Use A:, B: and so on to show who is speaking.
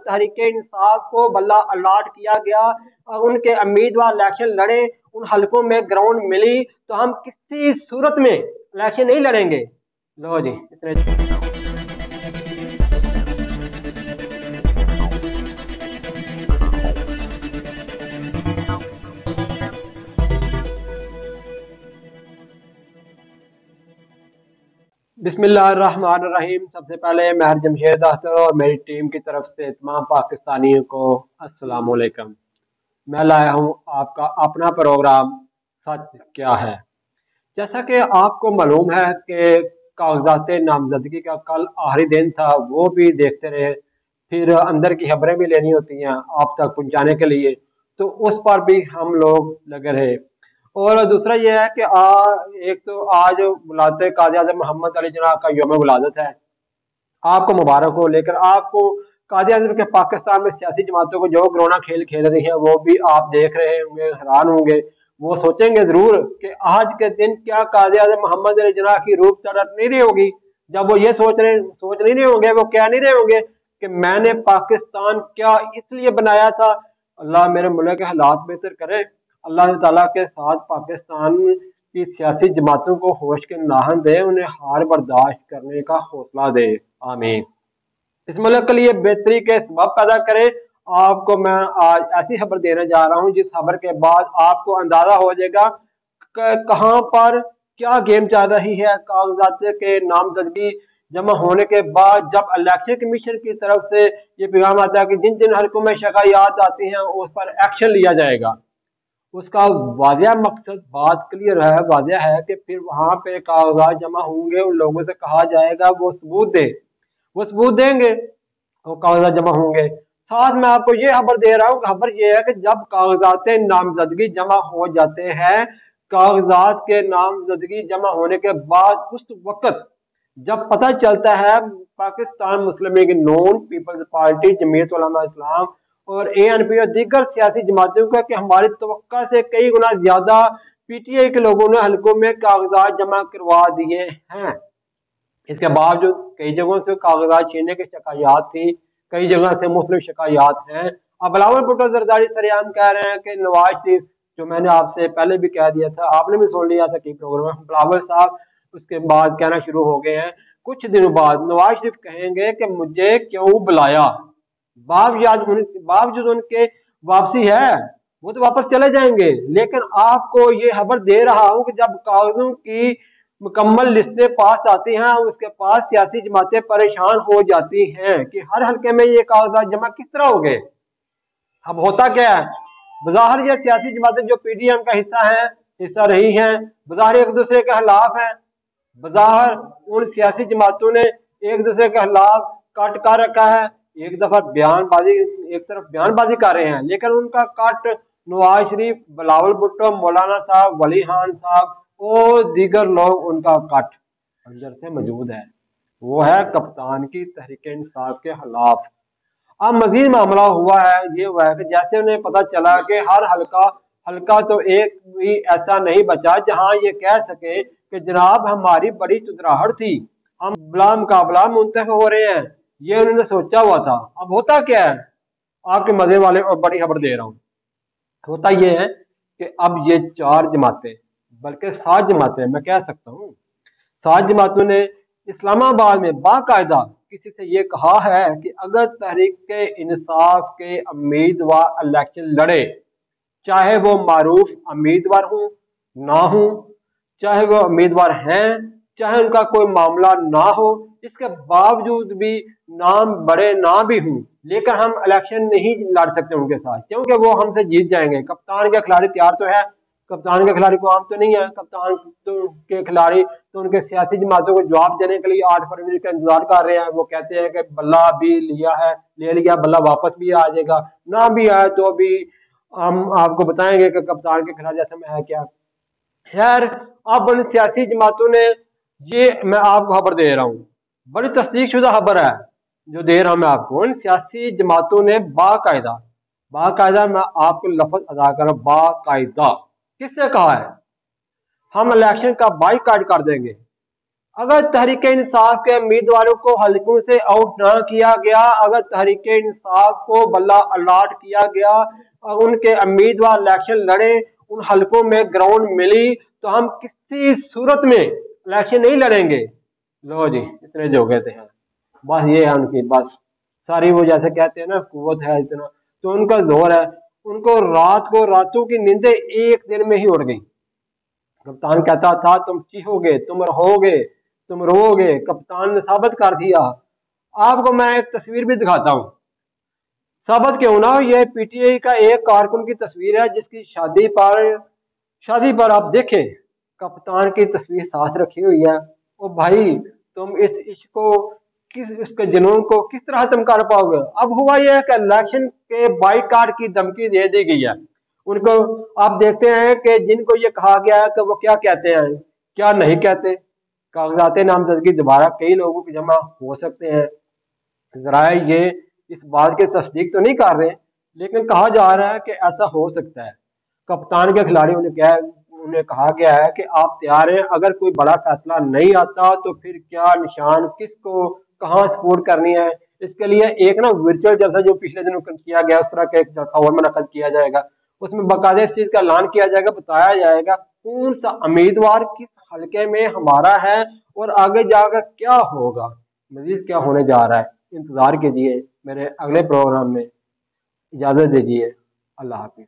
A: तहरीक इंसाफ को बल्ला अलॉट किया गया और उनके उम्मीदवार इलेक्शन लड़े, उन हलकों में ग्राउंड मिली, तो हम किसी सूरत में इलेक्शन नहीं लड़ेंगे। लो जी इतने। बिस्मिल्लाहिर्रहमानिर्रहीम। सबसे पहले महर जमशेद अख्तर और मेरी टीम की तरफ से तमाम पाकिस्तानियों को अस्सलाम वालेकुम। मैं लाया हूँ आपका अपना प्रोग्राम सच क्या है। जैसा कि आपको मालूम है कि कागजात नामजदगी का कल आखिरी दिन था, वो भी देखते रहे, फिर अंदर की खबरें भी लेनी होती हैं आप तक पहुँचाने के लिए, तो उस पर भी हम लोग लगे रहे। और दूसरा यह है कि एक तो आज बुलाते काज़ी आज़म मोहम्मद अली जिन्ना का यौम विलादत है, आपको मुबारक हो। लेकर आपको काज़ी आज़म के पाकिस्तान में सियासी जमातों को जो कोरोना खेल खेल रही है वो भी आप देख रहे होंगे, हैरान होंगे। वो सोचेंगे जरूर कि आज के दिन क्या काज़ी आज़म मोहम्मद अली जिन्ना की रूप चढ़त नहीं रही होगी। जब वो ये सोच नहीं रहे होंगे, वो कह नहीं रहे होंगे कि मैंने पाकिस्तान क्या इसलिए बनाया था। अल्लाह मेरे मुल्क के हालात बेहतर करे, अल्लाह ताला के साथ पाकिस्तान की सियासी जमातों को होश के नाहन दे, उन्हें हार बर्दाश्त करने का हौसला दे, आमीन। इस मुल्क के लिए बेहतरी के सबब पैदा करे। आपको मैं आज ऐसी खबर देने जा रहा हूँ जिस खबर के बाद आपको अंदाजा हो जाएगा कहाँ पर क्या गेम चल रही है। कागजात के नामजदगी जमा होने के बाद जब इलेक्शन कमीशन की तरफ से ये पैगाम आता है कि जिन जिन हलकों में शिकायत आती हैं उस पर एक्शन लिया जाएगा, उसका वाज़ेह मकसद बात क्लियर है, वाज़ेह है कि फिर वहाँ पे कागजात जमा होंगे, उन लोगों से कहा जाएगा वो सबूत दे, वो सबूत देंगे, वो कागजात जमा होंगे। साथ में आपको ये खबर दे रहा हूँ, खबर ये है कि जब कागजात नामजदगी जमा हो जाते हैं, कागजात के नामजदगी जमा होने के बाद उस वक्त जब पता चलता है पाकिस्तान मुस्लिम लीग नून, पीपल्स पार्टी, जमीयत उलमा इस्लाम और ANP और दीगर सियासी जमातों का कि हमारी तवक्का से कई गुना ज्यादा PTI के लोगों ने हलकों में कागजात जमा करवा दिए हैं। इसके बावजूद कई जगहों से कागजात छीनने की शिकायत थी, कई जगह से मुख्तलिफ शिकायत हैं। अब बिलावल भुट्टो जरदारी सरेआम कह रहे हैं कि नवाज शरीफ, जो मैंने आपसे पहले भी कह दिया था, आपने भी सुन लिया था कि प्रोग्राम, बिलावल साहब उसके बाद कहना शुरू हो गए हैं, कुछ दिनों बाद नवाज शरीफ कहेंगे कि मुझे क्यों बुलाया। बावजूद उनके वापसी है, वो तो वापस चले जाएंगे। लेकिन आपको ये खबर दे रहा हूं कि जब कागजों की मुकम्मल लिस्टें पास आती हैं, उसके पास सियासी जमातें परेशान हो जाती हैं कि हर हल्के में ये कागजात जमा किस तरह हो गए। अब होता क्या है, बज़ाहिर ये सियासी जमातें जो PDM का हिस्सा रही हैं, बज़ाहिर एक दूसरे के खिलाफ हैं, बज़ाहिर उन सियासी जमातों ने एक दूसरे के खिलाफ कट कर रखा है। एक तरफ बयानबाजी कर रहे हैं, लेकिन उनका कट नवाज शरीफ, बिलावल भुट्टो, मौलाना साहब, वली खान साहब और दीगर लोग, उनका कट अंदर से मौजूद है। वो है कप्तान की तहरीक इंसाफ के खिलाफ। अब मजीद मामला हुआ है, ये हुआ है कि जैसे उन्हें पता चला कि हर हल्का तो एक भी ऐसा नहीं बचा जहां ये कह सके कि जनाब हमारी बड़ी चुतराहट थी, हम बला मुकाबला मुंतखब हो रहे हैं, ये उन्होंने सोचा हुआ था। अब होता क्या है, आपके मजे वाले और बड़ी खबर दे रहा हूँ। होता ये है कि अब ये 4 जमातें, बल्कि 7 जमातें, मैं कह सकता हूँ 7 जमातों ने इस्लामाबाद में बाकायदा किसी से ये कहा है कि अगर तहरीक इंसाफ के उम्मीदवार इलेक्शन लड़े, चाहे वो मारूफ उम्मीदवार हो ना हो, चाहे वो उम्मीदवार हैं, चाहे उनका कोई मामला ना हो, इसके बावजूद भी नाम बड़े ना भी हों, लेकिन हम इलेक्शन नहीं लड़ सकते उनके साथ, क्योंकि वो हमसे जीत जाएंगे। कप्तान के खिलाड़ी तैयार तो है, कप्तान के खिलाड़ी को आम तो नहीं है, कप्तान तो के खिलाड़ी तो उनके सियासी जमातों को जवाब देने के लिए 8 फरवरी का इंतजार कर रहे हैं। वो कहते हैं कि बल्ला भी ले लिया, बल्ला वापस भी आ जाएगा, ना भी आए तो भी हम आपको बताएंगे कि कप्तान के खिलाफ जैसे में है क्या। खैर, अब उन सियासी जमातों ने, ये मैं आपको खबर दे रहा हूँ, बड़ी तस्दीक शुदा खबर है जो दे रहा हूं मैं आपको। उन सियासी जमातों ने बाकायदा मैं आपको लफ्ज अदा कर रहा हूं, बाकायदा किससे कहा है, हम इलेक्शन का बाइकाट कर देंगे, अगर तहरीक इंसाफ के उम्मीदवारों को हल्कों से आउट ना किया गया, अगर तहरीक इंसाफ को बल्ला अलॉट किया गया और उनके उम्मीदवार इलेक्शन लड़े, उन हल्कों में ग्राउंड मिली, तो हम किसी सूरत में इलेक्शन नहीं लड़ेंगे। लो जी, इतने जो कहते हैं, बस ये है उनकी, बस सारी वो जैसे कहते हैं ना कुव्वत है इतना, तो उनका जोर है। उनको रात को रातों की नींदें एक दिन में ही उड़ गई। कप्तान कहता था तुम चीखोगे, तुम रहोगे, तुम रोओगे, कप्तान ने साबित कर दिया। आपको मैं एक तस्वीर भी दिखाता हूँ, साबित क्यों ना हो। ये पीटीआई का एक कारकुन की तस्वीर है जिसकी शादी पर आप देखें कप्तान की तस्वीर साथ रखी हुई है। ओ भाई, तुम इस इश्क को, किस उसके जुनून को किस तरह तुम कर पाओगे। अब हुआ यह है कि इलेक्शन के बाइकाट की धमकी दे दी गई है उनको। आप देखते हैं कि जिनको ये कहा गया है कि वो क्या कहते हैं, क्या नहीं कहते। कागजात नामजदगी दोबारा कई लोगों की जमा हो सकते हैं। जराए ये इस बात की तस्दीक तो नहीं कर रहे, लेकिन कहा जा रहा है कि ऐसा हो सकता है। कप्तान के खिलाड़ियों ने उन्हें कहा गया है कि आप तैयार हैं, अगर कोई बड़ा फैसला नहीं आता तो फिर क्या निशान किसको कहाँ सपोर्ट करनी है। इसके लिए एक ना वर्चुअल जलसा जो पिछले दिनों किया गया, उस तरह का एक जलसा और मुनक्कद किया जाएगा। उसमें बाकायदा इस चीज का ऐलान किया जाएगा, बताया जाएगा कौन सा उम्मीदवार किस हल्के में हमारा है और आगे जाकर क्या होगा, मजीद क्या होने जा रहा है। इंतजार कीजिए मेरे अगले प्रोग्राम में। इजाजत दीजिए, अल्लाह हाफिज।